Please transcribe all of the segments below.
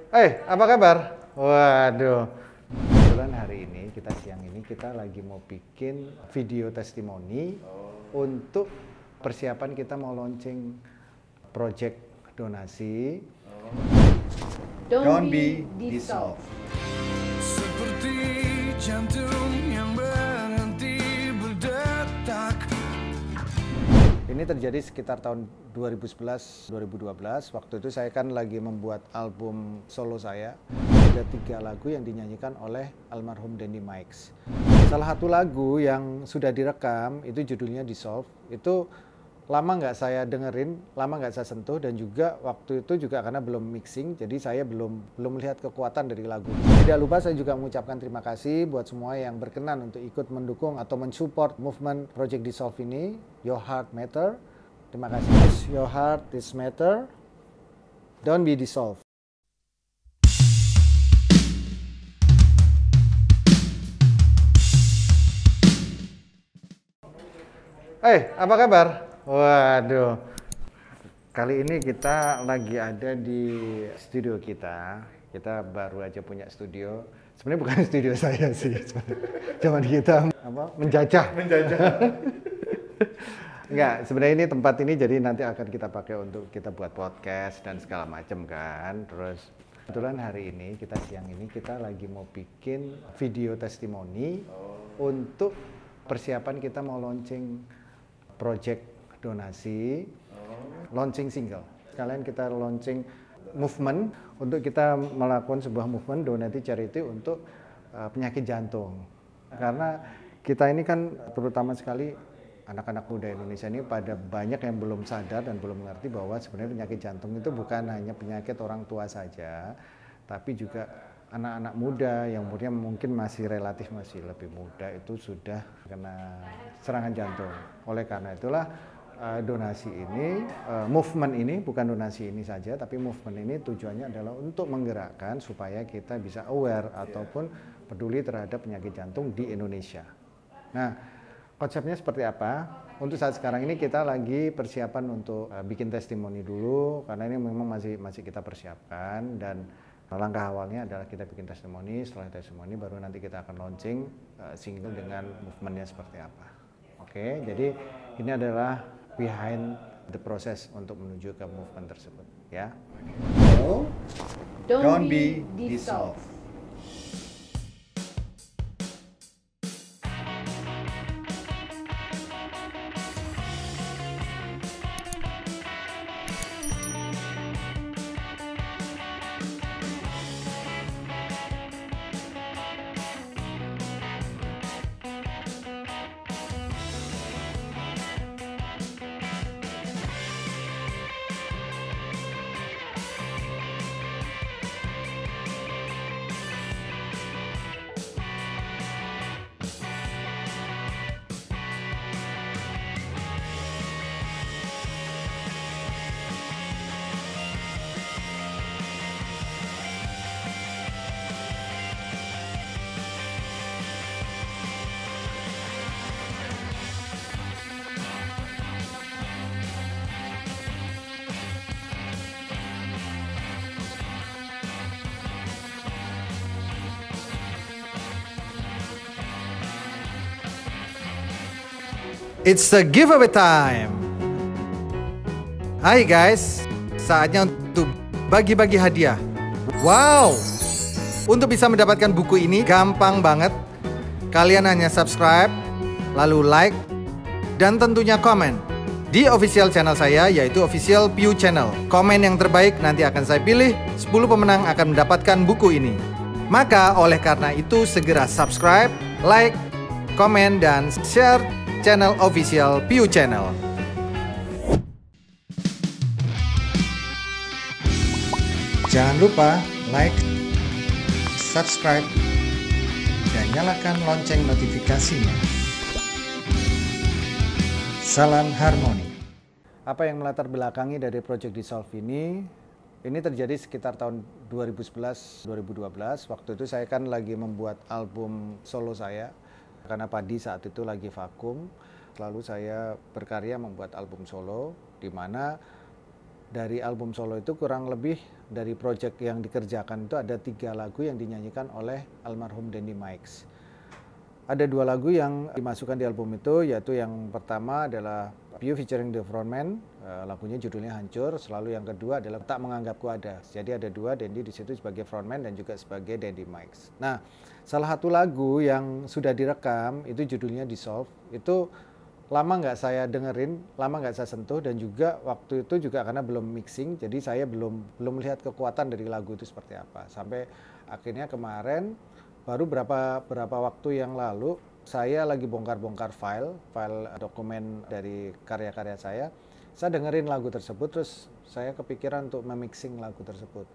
Apa kabar? Waduh. Kebetulan hari ini, siang ini kita lagi mau bikin video testimoni untuk persiapan kita mau launching project donasi. Don't be dissolved. Seperti jantung yang berhenti berdetak. Ini terjadi sekitar tahun 2011-2012. Waktu itu saya kan lagi membuat album solo saya. Ada 3 lagu yang dinyanyikan oleh almarhum Dandy Mikes. Salah satu lagu yang sudah direkam, itu judulnya Dissolve. Itu lama nggak saya dengerin, lama nggak saya sentuh, dan juga waktu itu juga karena belum mixing, jadi saya belum melihat kekuatan dari lagu. Tidak lupa saya juga mengucapkan terima kasih buat semua yang berkenan untuk ikut mendukung atau mensupport movement Project Dissolve ini. Your heart matter. Terima kasih. Your heart is matter. Don't be dissolved. Apa kabar? Waduh, kali ini kita lagi ada di studio kita. Kita baru aja punya studio. Sebenarnya bukan studio saya sih, cuman kita menjajah. Enggak, sebenarnya ini tempat ini jadi nanti akan kita pakai untuk kita buat podcast dan segala macam kan. Terus kebetulan hari ini siang ini kita lagi mau bikin video testimoni untuk persiapan kita mau launching project donasi, launching single. Sekalian kita launching movement untuk kita melakukan sebuah movement donasi charity untuk penyakit jantung. Karena kita ini kan terutama sekali anak-anak muda Indonesia ini pada banyak yang belum sadar dan belum mengerti bahwa sebenarnya penyakit jantung itu bukan hanya penyakit orang tua saja, tapi juga anak-anak muda yang umurnya mungkin masih lebih muda itu sudah kena serangan jantung. Oleh karena itulah donasi ini, movement ini, bukan donasi ini saja, tapi movement ini tujuannya adalah untuk menggerakkan supaya kita bisa aware ataupun peduli terhadap penyakit jantung di Indonesia. Nah, konsepnya seperti apa? Untuk saat sekarang ini kita lagi persiapan untuk bikin testimoni dulu, karena ini memang masih kita persiapkan, dan langkah awalnya adalah kita bikin testimoni. Setelah testimoni baru nanti kita akan launching single dengan movementnya seperti apa. Oke, jadi ini adalah behind the process untuk menuju ke movement tersebut, ya. So, don't be dissolved. It's the giveaway time. Hai guys, saatnya untuk bagi-bagi hadiah. Wow, untuk bisa mendapatkan buku ini gampang banget. Kalian hanya subscribe, lalu like, dan tentunya komen di official channel saya, yaitu Official Piu Channel. Komen yang terbaik nanti akan saya pilih. 10 pemenang akan mendapatkan buku ini. Maka oleh karena itu segera subscribe, like, komen, dan share channel Official Piu Channel. Jangan lupa like, subscribe, dan nyalakan lonceng notifikasinya. Salam harmoni. Apa yang melatar belakangi dari Project Dissolve ini terjadi sekitar tahun 2011-2012. Waktu itu saya kan lagi membuat album solo saya. Karena Padi saat itu lagi vakum, lalu saya berkarya membuat album solo, di mana dari album solo itu kurang lebih dari project yang dikerjakan itu ada 3 lagu yang dinyanyikan oleh almarhum Dandy Mikes. Ada 2 lagu yang dimasukkan di album itu, yaitu yang pertama adalah View featuring The Frontman, lagunya judulnya Hancur. Selalu yang kedua adalah Tak Menganggapku Ada. Jadi ada 2, Dandy di situ sebagai frontman dan juga sebagai Dandy Mikes. Nah, salah satu lagu yang sudah direkam itu judulnya Dissolve. Itu lama nggak saya dengerin, lama nggak saya sentuh, dan juga waktu itu juga karena belum mixing, jadi saya belum melihat kekuatan dari lagu itu seperti apa. Sampai akhirnya kemarin baru berapa waktu yang lalu saya lagi bongkar-bongkar file dokumen dari karya-karya saya dengerin lagu tersebut, terus saya kepikiran untuk memixing lagu tersebut.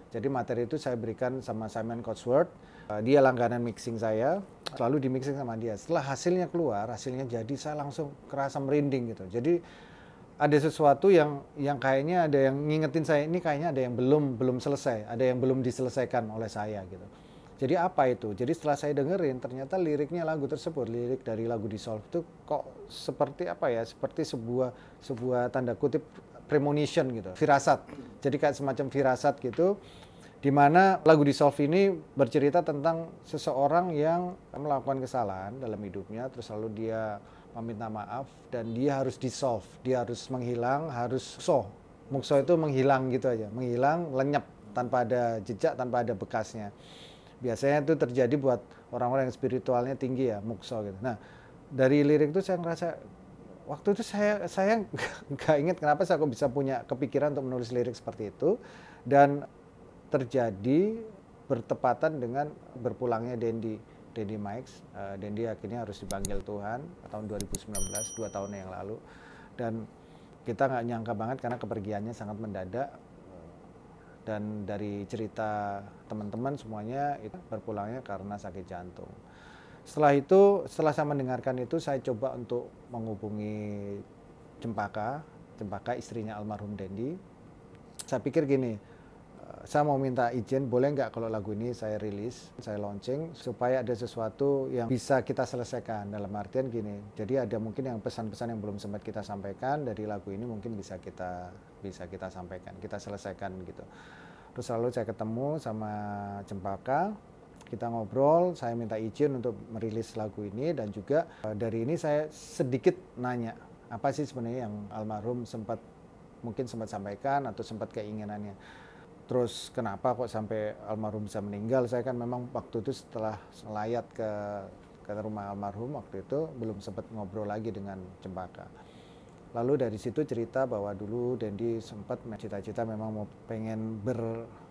Jadi materi itu saya berikan sama Simon Cotsworth, dia langganan mixing saya, selalu di mixing sama dia. Setelah hasilnya keluar, hasilnya jadi, saya langsung kerasa merinding gitu. Jadi ada sesuatu yang kayaknya ada yang ngingetin saya, ini kayaknya ada yang belum selesai, ada yang belum diselesaikan oleh saya gitu. Jadi apa itu? Jadi setelah saya dengerin, ternyata liriknya lagu tersebut, lirik dari lagu Dissolve itu kok seperti apa ya? Seperti sebuah tanda kutip premonition gitu, firasat. Jadi kayak semacam firasat gitu, di mana lagu Dissolve ini bercerita tentang seseorang yang melakukan kesalahan dalam hidupnya, terus lalu dia meminta maaf dan dia harus dissolve, dia harus menghilang, harus mukso itu menghilang gitu aja, menghilang, lenyap tanpa ada jejak, tanpa ada bekasnya. Biasanya itu terjadi buat orang-orang yang spiritualnya tinggi ya, mukso gitu. Nah, dari lirik itu saya ngerasa, waktu itu saya nggak ingat kenapa saya kok bisa punya kepikiran untuk menulis lirik seperti itu, dan terjadi bertepatan dengan berpulangnya Dandy Mikes. Dandy akhirnya harus dipanggil Tuhan tahun 2019, 2 tahun yang lalu, dan kita nggak nyangka banget karena kepergiannya sangat mendadak. Dan dari cerita teman-teman semuanya itu berpulangnya karena sakit jantung. Setelah saya mendengarkan itu, saya coba untuk menghubungi Cempaka istrinya almarhum Dandy. Saya pikir gini, saya mau minta izin, boleh nggak kalau lagu ini saya rilis, saya launching, supaya ada sesuatu yang bisa kita selesaikan. Dalam artian gini, jadi ada mungkin yang pesan-pesan yang belum sempat kita sampaikan dari lagu ini mungkin bisa kita sampaikan, kita selesaikan gitu. Terus lalu saya ketemu sama Cempaka, kita ngobrol, saya minta izin untuk merilis lagu ini, dan juga dari ini saya sedikit nanya, apa sih sebenarnya yang almarhum mungkin sempat sampaikan atau sempat keinginannya. Terus kenapa kok sampai almarhum bisa meninggal? Saya kan memang waktu itu setelah melayat ke rumah almarhum, waktu itu belum sempat ngobrol lagi dengan Cempaka. Lalu dari situ cerita bahwa dulu Dandy sempat cita-cita memang mau pengen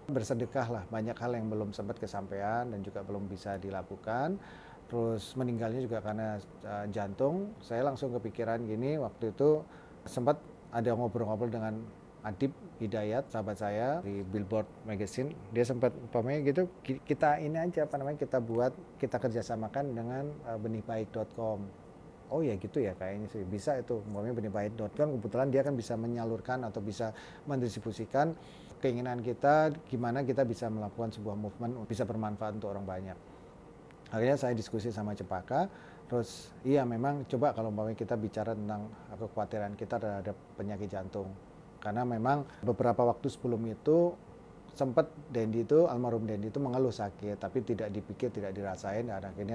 bersedekah lah, banyak hal yang belum sempat kesampaian dan juga belum bisa dilakukan. Terus meninggalnya juga karena jantung. Saya langsung kepikiran gini, waktu itu sempat ada ngobrol-ngobrol dengan Adib Hidayat, sahabat saya di Billboard Magazine. Dia sempat umpamanya gitu, kita ini aja kita kerjasamakan dengan benihbaik.com. Oh ya gitu ya, kayaknya sih bisa itu. Umpamanya benihbaik.com kebetulan dia kan bisa menyalurkan atau bisa mendistribusikan keinginan kita, gimana kita bisa melakukan sebuah movement bisa bermanfaat untuk orang banyak. Akhirnya saya diskusi sama Cempaka, terus iya memang coba kalau umpamanya kita bicara tentang kekhawatiran kita terhadap penyakit jantung. Karena memang beberapa waktu sebelum itu sempat almarhum Dandy itu mengeluh sakit, tapi tidak dipikir, tidak dirasain, dan akhirnya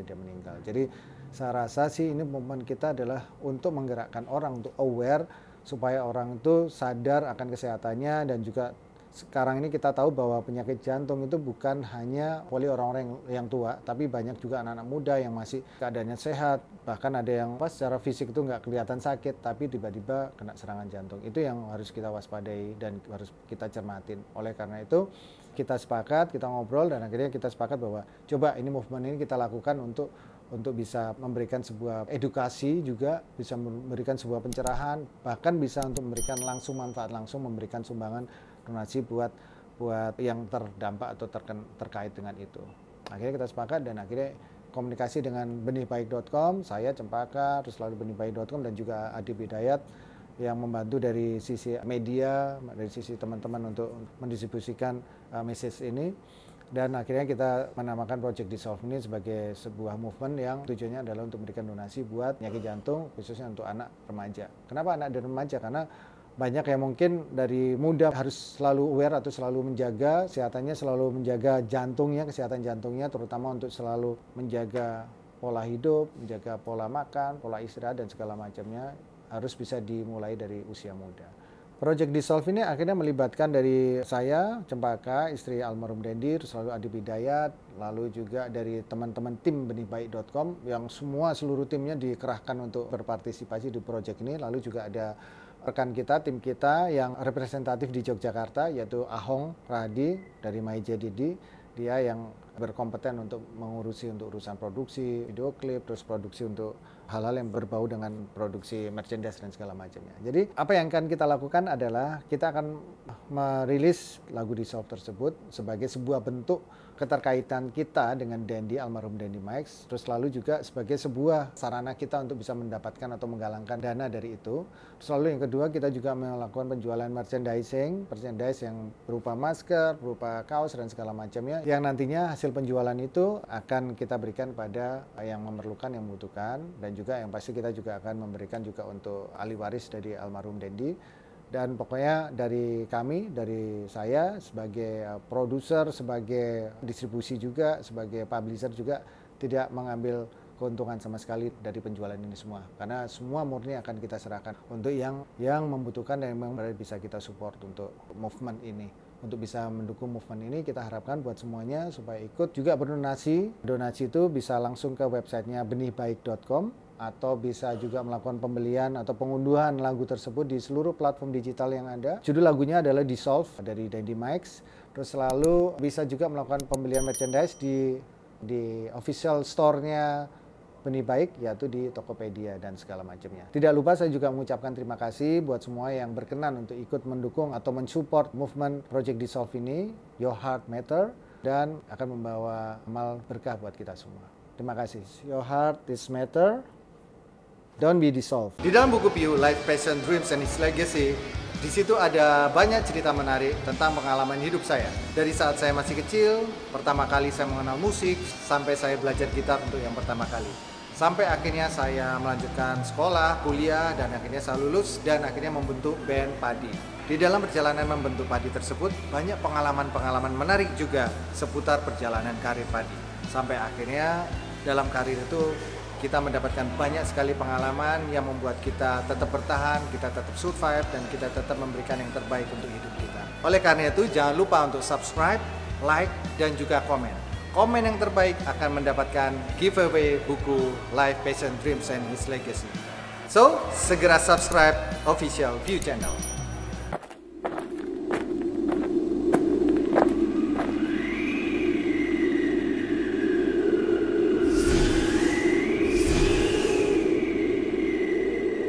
dia meninggal. Jadi saya rasa sih ini momen kita adalah untuk menggerakkan orang, untuk aware supaya orang itu sadar akan kesehatannya. Dan juga sekarang ini kita tahu bahwa penyakit jantung itu bukan hanya orang-orang yang tua, tapi banyak juga anak-anak muda yang masih keadaannya sehat, bahkan ada yang secara fisik itu nggak kelihatan sakit, tapi tiba-tiba kena serangan jantung. Itu yang harus kita waspadai dan harus kita cermatin. Oleh karena itu kita sepakat, kita ngobrol, dan akhirnya kita sepakat bahwa coba ini movement ini kita lakukan untuk bisa memberikan sebuah edukasi, juga bisa memberikan sebuah pencerahan, bahkan bisa untuk memberikan langsung manfaat langsung, memberikan sumbangan donasi buat yang terdampak atau terkait dengan itu. Akhirnya kita sepakat, dan akhirnya komunikasi dengan benihbaik.com, saya Cempaka, terus lalu benihbaik.com, dan juga Adib Hidayat yang membantu dari sisi media, dari sisi teman-teman untuk mendistribusikan message ini. Dan akhirnya kita menamakan Project Dissolve ini sebagai sebuah movement yang tujuannya adalah untuk memberikan donasi buat penyakit jantung, khususnya untuk anak remaja. Kenapa anak dan remaja? Karena banyak yang mungkin dari muda harus selalu aware atau selalu menjaga kesehatannya, selalu menjaga jantungnya, kesehatan jantungnya, terutama untuk selalu menjaga pola hidup, menjaga pola makan, pola istirahat dan segala macamnya harus bisa dimulai dari usia muda. Project Dissolve ini akhirnya melibatkan dari saya, Cempaka, istri almarhum Dendi, selalu Adi Bidayat, lalu juga dari teman-teman tim benihbaik.com yang semua seluruh timnya dikerahkan untuk berpartisipasi di project ini. Lalu juga ada rekan kita, tim kita yang representatif di Yogyakarta, yaitu Ahong Radi dari MyJDD. Dia yang berkompeten untuk mengurusi untuk urusan produksi video klip, terus produksi untuk hal-hal yang berbau dengan produksi merchandise dan segala macamnya. Jadi apa yang akan kita lakukan adalah kita akan merilis lagu Dissolve tersebut sebagai sebuah bentuk keterkaitan kita dengan Dendi, almarhum Dendi Mikes, terus lalu juga sebagai sebuah sarana kita untuk bisa mendapatkan atau menggalangkan dana dari itu. Terus lalu yang kedua, kita juga melakukan penjualan merchandise yang berupa masker, berupa kaos dan segala macamnya, yang nantinya hasil penjualan itu akan kita berikan pada yang memerlukan, yang membutuhkan, dan juga yang pasti kita juga akan memberikan juga untuk ahli waris dari almarhum Dendi. Dan pokoknya dari kami, dari saya sebagai produser, sebagai distribusi juga, sebagai publisher juga tidak mengambil keuntungan sama sekali dari penjualan ini semua. Karena semua murni akan kita serahkan untuk yang membutuhkan dan memang bisa kita support untuk movement ini. Untuk bisa mendukung movement ini kita harapkan buat semuanya supaya ikut juga berdonasi. Donasi itu bisa langsung ke websitenya benihbaik.com atau bisa juga melakukan pembelian atau pengunduhan lagu tersebut di seluruh platform digital yang ada. Judul lagunya adalah Dissolve dari Dendi Mikes. Terus selalu bisa juga melakukan pembelian merchandise di official store-nya Benih Baik, yaitu di Tokopedia dan segala macamnya. Tidak lupa saya juga mengucapkan terima kasih buat semua yang berkenan untuk ikut mendukung atau mensupport movement Project Dissolve ini, Your Heart Matter, dan akan membawa amal berkah buat kita semua. Terima kasih. Your Heart is Matter. Don't be dissolved. Di dalam buku Piu, Life, Passion, Dreams, and Its Legacy, di situ ada banyak cerita menarik tentang pengalaman hidup saya. Dari saat saya masih kecil, pertama kali saya mengenal musik, sampai saya belajar gitar untuk yang pertama kali. Sampai akhirnya saya melanjutkan sekolah, kuliah, dan akhirnya saya lulus, dan akhirnya membentuk band Padi. Di dalam perjalanan membentuk Padi tersebut, banyak pengalaman-pengalaman menarik juga seputar perjalanan karir Padi. Sampai akhirnya dalam karir itu, kita mendapatkan banyak sekali pengalaman yang membuat kita tetap bertahan, kita tetap survive, dan kita tetap memberikan yang terbaik untuk hidup kita. Oleh karena itu, jangan lupa untuk subscribe, like, dan juga komen. Komen yang terbaik akan mendapatkan giveaway buku Life, Passion, Dreams, and Its Legacy. So, segera subscribe official Piu channel.